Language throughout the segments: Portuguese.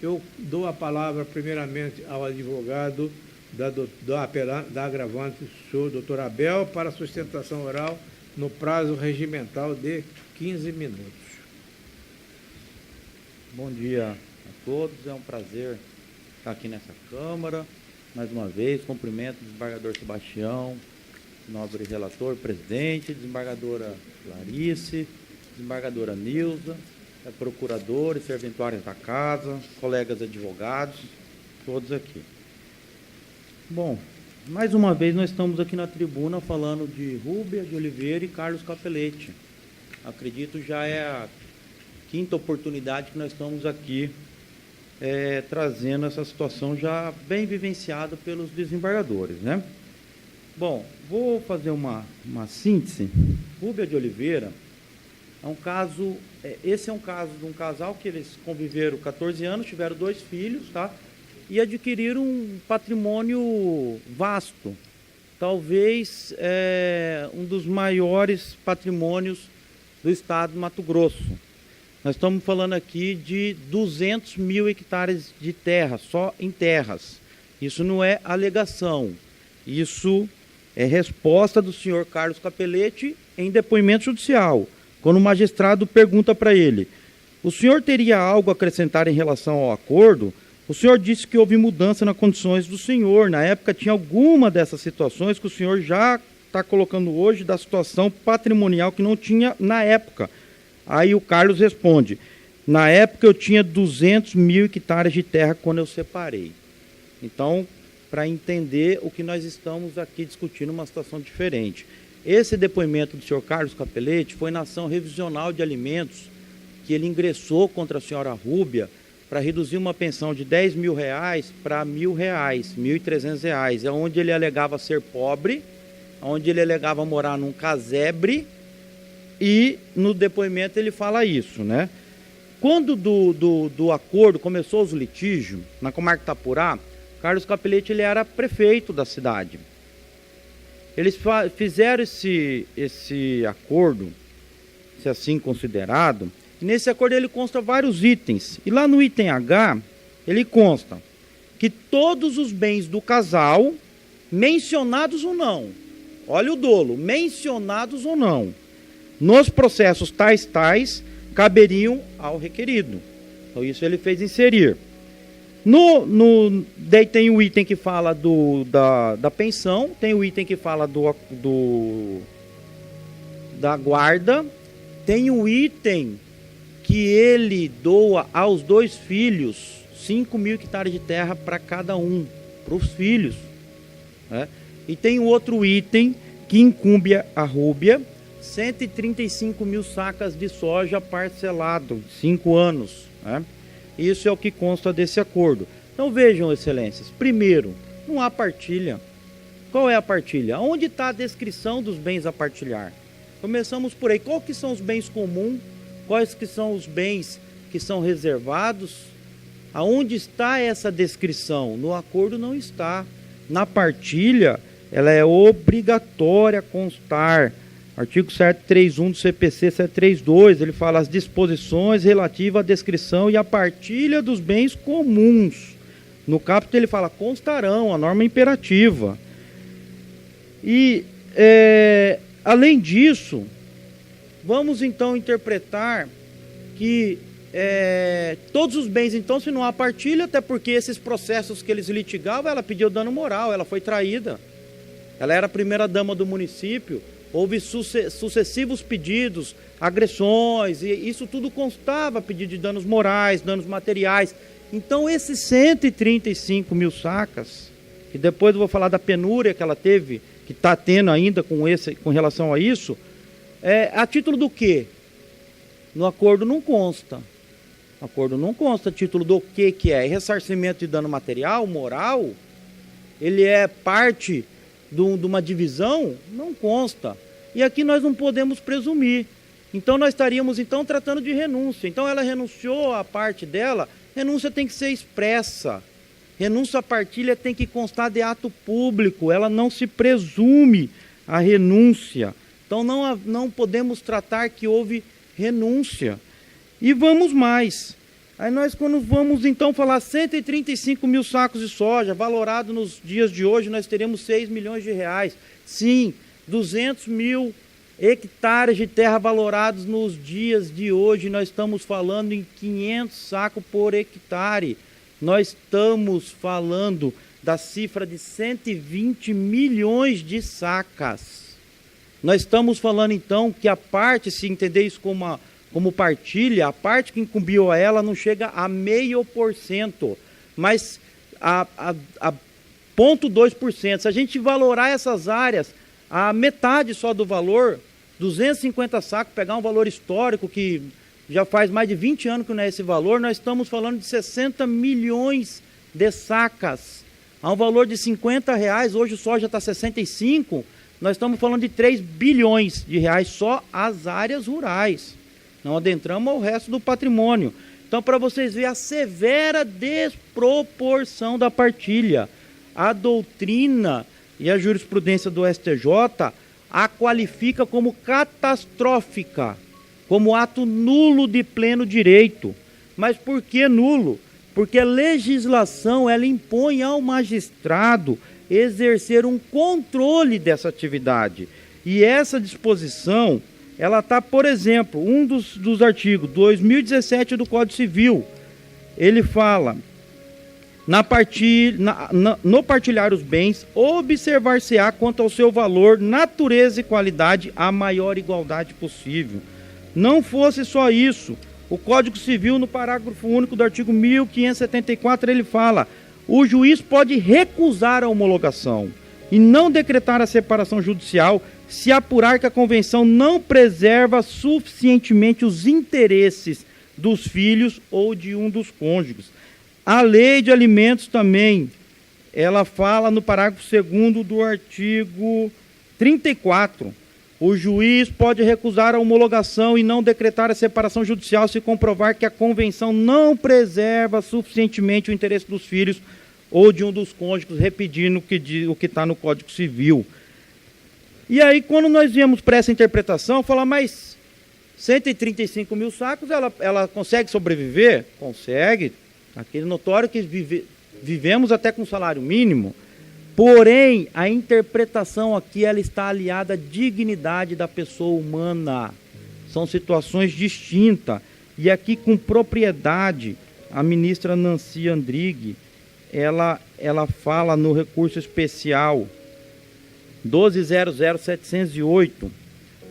Eu dou a palavra, primeiramente, ao advogado da agravante, o senhor doutor Abel, para sustentação oral no prazo regimental de 15 minutos. Bom dia a todos, é um prazer estar aqui nessa Câmara. Mais uma vez, cumprimento o desembargador Sebastião, nobre relator, presidente, desembargadora Clarice, desembargadora Nilza, procuradores, serventuários da casa, colegas advogados, todos aqui. Bom, mais uma vez nós estamos aqui na tribuna falando de Rúbia de Oliveira e Carlos Capelletti. Acredito já é a quinta oportunidade que nós estamos aqui trazendo essa situação já bem vivenciada pelos desembargadores, né? Bom, vou fazer uma síntese. Rúbia de Oliveira é um caso, esse é um caso de um casal que eles conviveram 14 anos, tiveram 2 filhos, tá? E adquiriram um patrimônio vasto, talvez um dos maiores patrimônios do estado de Mato Grosso. Nós estamos falando aqui de 200 mil hectares de terra, só em terras. Isso não é alegação, isso é resposta do senhor Carlos Capelletti em depoimento judicial, quando o magistrado pergunta para ele: o senhor teria algo a acrescentar em relação ao acordo? O senhor disse que houve mudança nas condições do senhor. Na época tinha alguma dessas situações que o senhor já está colocando hoje da situação patrimonial que não tinha na época. Aí o Carlos responde: na época eu tinha 200 mil hectares de terra quando eu separei. Então, para entender o que nós estamos aqui discutindo, uma situação diferente. Esse depoimento do senhor Carlos Capelletti foi na ação revisional de alimentos que ele ingressou contra a senhora Rúbia para reduzir uma pensão de R$10 mil para R$1.000, R$1.300. É onde ele alegava ser pobre, onde ele alegava morar num casebre, e no depoimento ele fala isso, né? Quando do acordo começou os litígios, na comarca Itapurá, Carlos Capelletti ele era prefeito da cidade. Eles fizeram esse acordo, se assim considerado, e nesse acordo ele consta vários itens. E lá no item H, ele consta que todos os bens do casal, mencionados ou não, olha o dolo, mencionados ou não, nos processos tais, caberiam ao requerido. Então isso ele fez inserir. Daí tem o item que fala da pensão, tem o item que fala da guarda, tem o item que ele doa aos 2 filhos 5 mil hectares de terra para cada um, para os filhos, né? E tem o outro item que incumbe a Rúbia, 135 mil sacas de soja parcelado, 5 anos, né? Isso é o que consta desse acordo. Então vejam, excelências, primeiro, não há partilha. Qual é a partilha? Onde está a descrição dos bens a partilhar? Começamos por aí. Qual que são os bens comuns? Quais que são os bens que são reservados? Aonde está essa descrição? No acordo não está. Na partilha, ela é obrigatória a constar. Artigo 731 do CPC 732, ele fala as disposições relativas à descrição e à partilha dos bens comuns. No caput ele fala constarão, a norma imperativa. E, além disso, vamos então interpretar que todos os bens, então, se não há partilha, até porque esses processos que eles litigavam, ela pediu dano moral, ela foi traída. Ela era a primeira dama do município. Houve sucessivos pedidos, agressões, e isso tudo constava, pedido de danos morais, danos materiais. Então, esses 135 mil sacas, e depois eu vou falar da penúria que ela teve, que está tendo ainda com relação a isso, a título do quê? No acordo não consta. No acordo não consta a título do que é. Ressarcimento de dano material, moral? Ele é parte de uma divisão? Não consta. E aqui nós não podemos presumir. Então nós estaríamos tratando de renúncia. Então ela renunciou à parte dela, renúncia tem que ser expressa. Renúncia à partilha tem que constar de ato público, ela não se presume a renúncia. Então não podemos tratar que houve renúncia. E vamos mais. Aí nós, quando vamos então falar 135 mil sacos de soja, valorado nos dias de hoje, nós teremos 6 milhões de reais. Sim, 200 mil hectares de terra valorados nos dias de hoje, nós estamos falando em 500 sacos por hectare. Nós estamos falando da cifra de 120 milhões de sacas. Nós estamos falando então que a parte, se entender isso como partilha, a parte que incumbiu a ela não chega a 0,5%, mas a 0,2%. Se a gente valorar essas áreas, a metade só do valor, 250 sacos, pegar um valor histórico que já faz mais de 20 anos que não é esse valor, nós estamos falando de 60 milhões de sacas. A um valor de R$50, hoje o soja está 65, nós estamos falando de 3 bilhões de reais só as áreas rurais. Não adentramos ao resto do patrimônio. Então, para vocês verem a severa desproporção da partilha, a doutrina e a jurisprudência do STJ a qualifica como catastrófica, como ato nulo de pleno direito. Mas por que nulo? Porque a legislação ela impõe ao magistrado exercer um controle dessa atividade. E essa disposição, ela está, por exemplo, um dos artigos 2017 do Código Civil, ele fala, no partilhar os bens, observar-se-á quanto ao seu valor, natureza e qualidade, a maior igualdade possível. Não fosse só isso, o Código Civil, no parágrafo único do artigo 1574, ele fala, o juiz pode recusar a homologação e não decretar a separação judicial se apurar que a convenção não preserva suficientemente os interesses dos filhos ou de um dos cônjuges. A lei de alimentos também, ela fala no parágrafo 2º do artigo 34, o juiz pode recusar a homologação e não decretar a separação judicial se comprovar que a convenção não preserva suficientemente o interesse dos filhos ou de um dos cônjuges, repetindo o que está no Código Civil. E aí, quando nós viemos para essa interpretação, falar, mas 135 mil sacos, ela consegue sobreviver? Consegue. Aquele notório que vivemos até com salário mínimo. Porém, a interpretação aqui, ela está aliada à dignidade da pessoa humana. São situações distintas. E aqui, com propriedade, a ministra Nancy Andrighi, ela fala no recurso especial 12.00.708,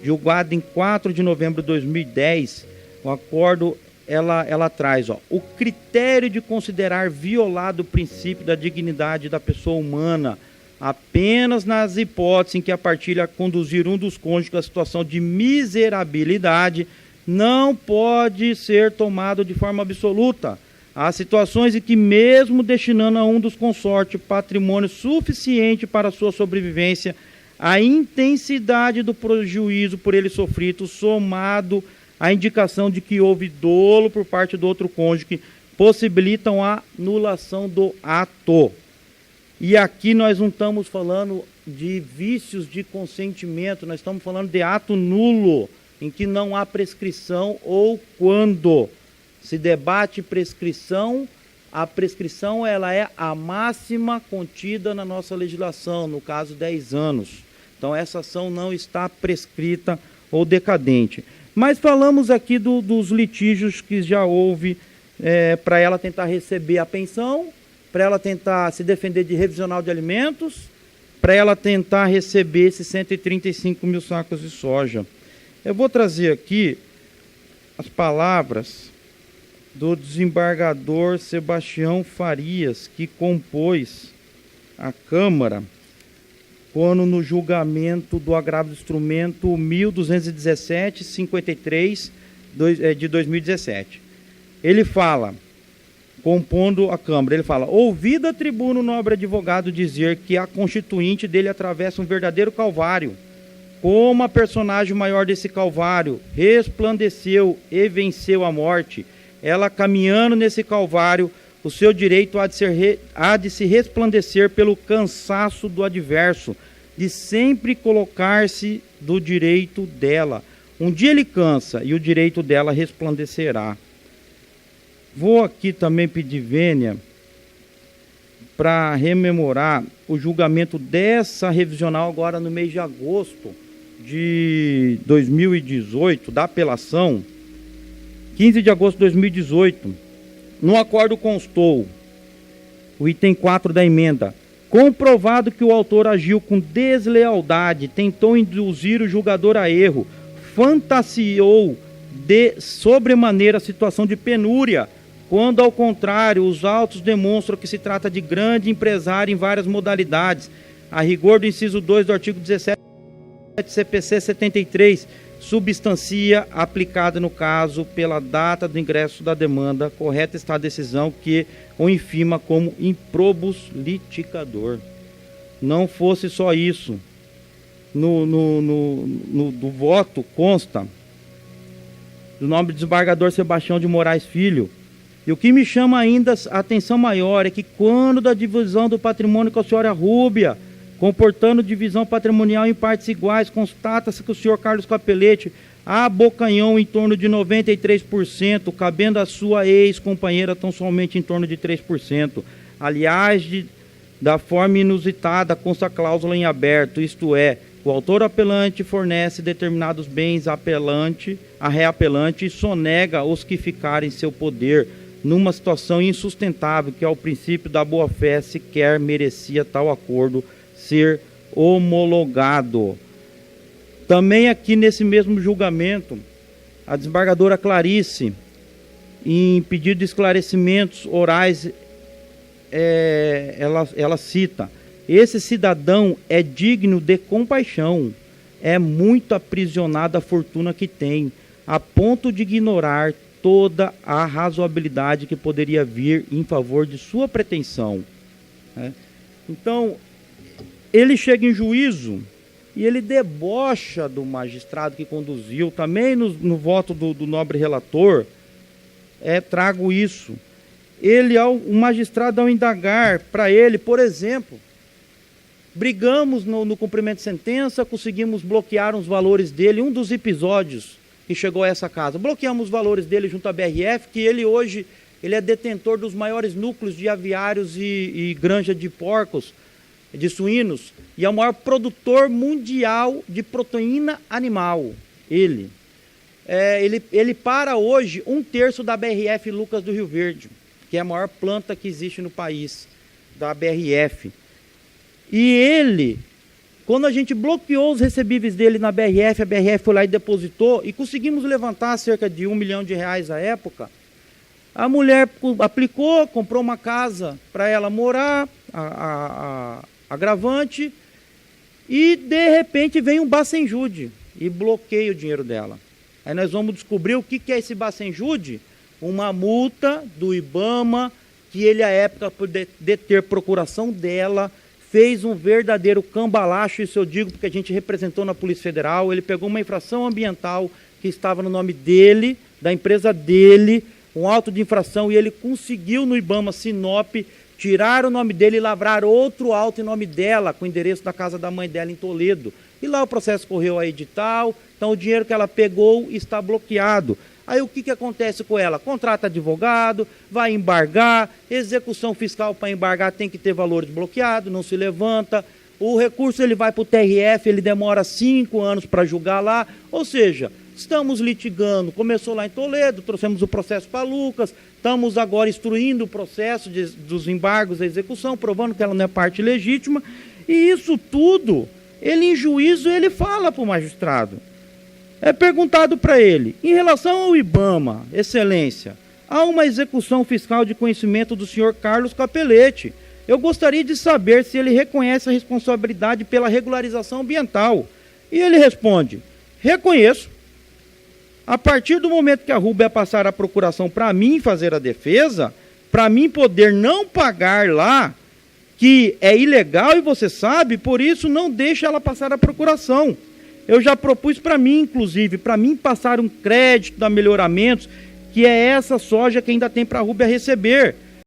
julgado em 4 de novembro de 2010, o acordo, ela traz, o critério de considerar violado o princípio da dignidade da pessoa humana apenas nas hipóteses em que a partilha conduzir um dos cônjuges à situação de miserabilidade não pode ser tomado de forma absoluta. Há situações em que, mesmo destinando a um dos consortes patrimônio suficiente para a sua sobrevivência, a intensidade do prejuízo por ele sofrido, somado à indicação de que houve dolo por parte do outro cônjuge, possibilitam a anulação do ato. E aqui nós não estamos falando de vícios de consentimento, nós estamos falando de ato nulo, em que não há prescrição ou quando se debate prescrição, a prescrição ela é a máxima contida na nossa legislação, no caso 10 anos. Então essa ação não está prescrita ou decadente. Mas falamos aqui dos litígios que já houve para ela tentar receber a pensão, para ela tentar se defender de revisional de alimentos, para ela tentar receber esses 135 mil sacos de soja. Eu vou trazer aqui as palavras do desembargador Sebastião Farias, que compôs a Câmara, quando no julgamento do agravo do instrumento 1217-53 de 2017. Ele fala, compondo a Câmara, ele fala, ouvida a tribuna o nobre advogado dizer que a constituinte dele atravessa um verdadeiro calvário, como a personagem maior desse calvário resplandeceu e venceu a morte, ela caminhando nesse calvário, o seu direito há de se resplandecer pelo cansaço do adverso, de sempre colocar-se do direito dela. Um dia ele cansa e o direito dela resplandecerá. Vou aqui também pedir vênia para rememorar o julgamento dessa revisional agora no mês de agosto de 2018, da apelação, 15 de agosto de 2018. No acordo constou o item 4 da emenda: comprovado que o autor agiu com deslealdade, tentou induzir o julgador a erro, fantasiou de sobremaneira a situação de penúria, quando, ao contrário, os autos demonstram que se trata de grande empresário em várias modalidades, a rigor do inciso 2 do artigo 17 CPC 73, substancia aplicada no caso pela data do ingresso da demanda, correta está a decisão que o infima como improbus litigador. Não fosse só isso, do voto consta do nome do desembargador Sebastião de Moraes Filho. E o que me chama ainda a atenção maior é que quando da divisão do patrimônio com a senhora Rúbia, comportando divisão patrimonial em partes iguais, constata-se que o senhor Carlos Capelletti abocanhou em torno de 93%, cabendo à sua ex-companheira tão somente em torno de 3%. Aliás, da forma inusitada, consta a cláusula em aberto, isto é, o autor apelante fornece determinados bens a reapelante e sonega os que ficarem em seu poder, numa situação insustentável que, ao princípio da boa-fé, sequer merecia tal acordo ser homologado. Também aqui nesse mesmo julgamento, a desembargadora Clarice, em pedido de esclarecimentos orais, ela cita: esse cidadão é digno de compaixão, é muito aprisionado a fortuna que tem, a ponto de ignorar toda a razoabilidade que poderia vir em favor de sua pretensão. Então, ele chega em juízo e ele debocha do magistrado que conduziu, também no voto do nobre relator, trago isso. O magistrado, ao indagar para ele, por exemplo, brigamos no cumprimento de sentença, conseguimos bloquear os valores dele, um dos episódios que chegou a essa casa, bloqueamos os valores dele junto à BRF, que ele hoje é detentor dos maiores núcleos de aviários e granja de porcos, de suínos, e é o maior produtor mundial de proteína animal. Ele para hoje 1/3 da BRF Lucas do Rio Verde, que é a maior planta que existe no país, da BRF. E ele, quando a gente bloqueou os recebíveis dele na BRF, a BRF foi lá e depositou, e conseguimos levantar cerca de R$1 milhão à época. A mulher aplicou, comprou uma casa para ela morar, agravante, e de repente vem um Bacenjude e bloqueia o dinheiro dela. Aí nós vamos descobrir o que é esse Bacenjude: uma multa do IBAMA, que ele, à época, por deter procuração dela, fez um verdadeiro cambalacho. Isso eu digo porque a gente representou na Polícia Federal. Ele pegou uma infração ambiental que estava no nome dele, da empresa dele, um auto de infração, e ele conseguiu no IBAMA Sinop tirar o nome dele e lavrar outro auto em nome dela, com o endereço da casa da mãe dela em Toledo. E lá o processo correu a edital, então o dinheiro que ela pegou está bloqueado. Aí o que acontece com ela? Contrata advogado, vai embargar, execução fiscal para embargar tem que ter valores bloqueados, não se levanta. O recurso ele vai para o TRF, ele demora 5 anos para julgar lá, ou seja, estamos litigando, começou lá em Toledo, trouxemos o processo para Lucas, estamos agora instruindo o processo dos embargos da execução, provando que ela não é parte legítima, e isso tudo, ele em juízo, ele fala para o magistrado. É perguntado para ele: em relação ao IBAMA, excelência, há uma execução fiscal de conhecimento do senhor Carlos Capelletti. Eu gostaria de saber se ele reconhece a responsabilidade pela regularização ambiental. E ele responde: reconheço. A partir do momento que a Rúbia passar a procuração para mim fazer a defesa, para mim poder não pagar lá, que é ilegal e você sabe, por isso não deixa ela passar a procuração. Eu já propus para mim, inclusive, para mim passar um crédito da Melhoramentos, que é essa soja que ainda tem para a Rúbia receber.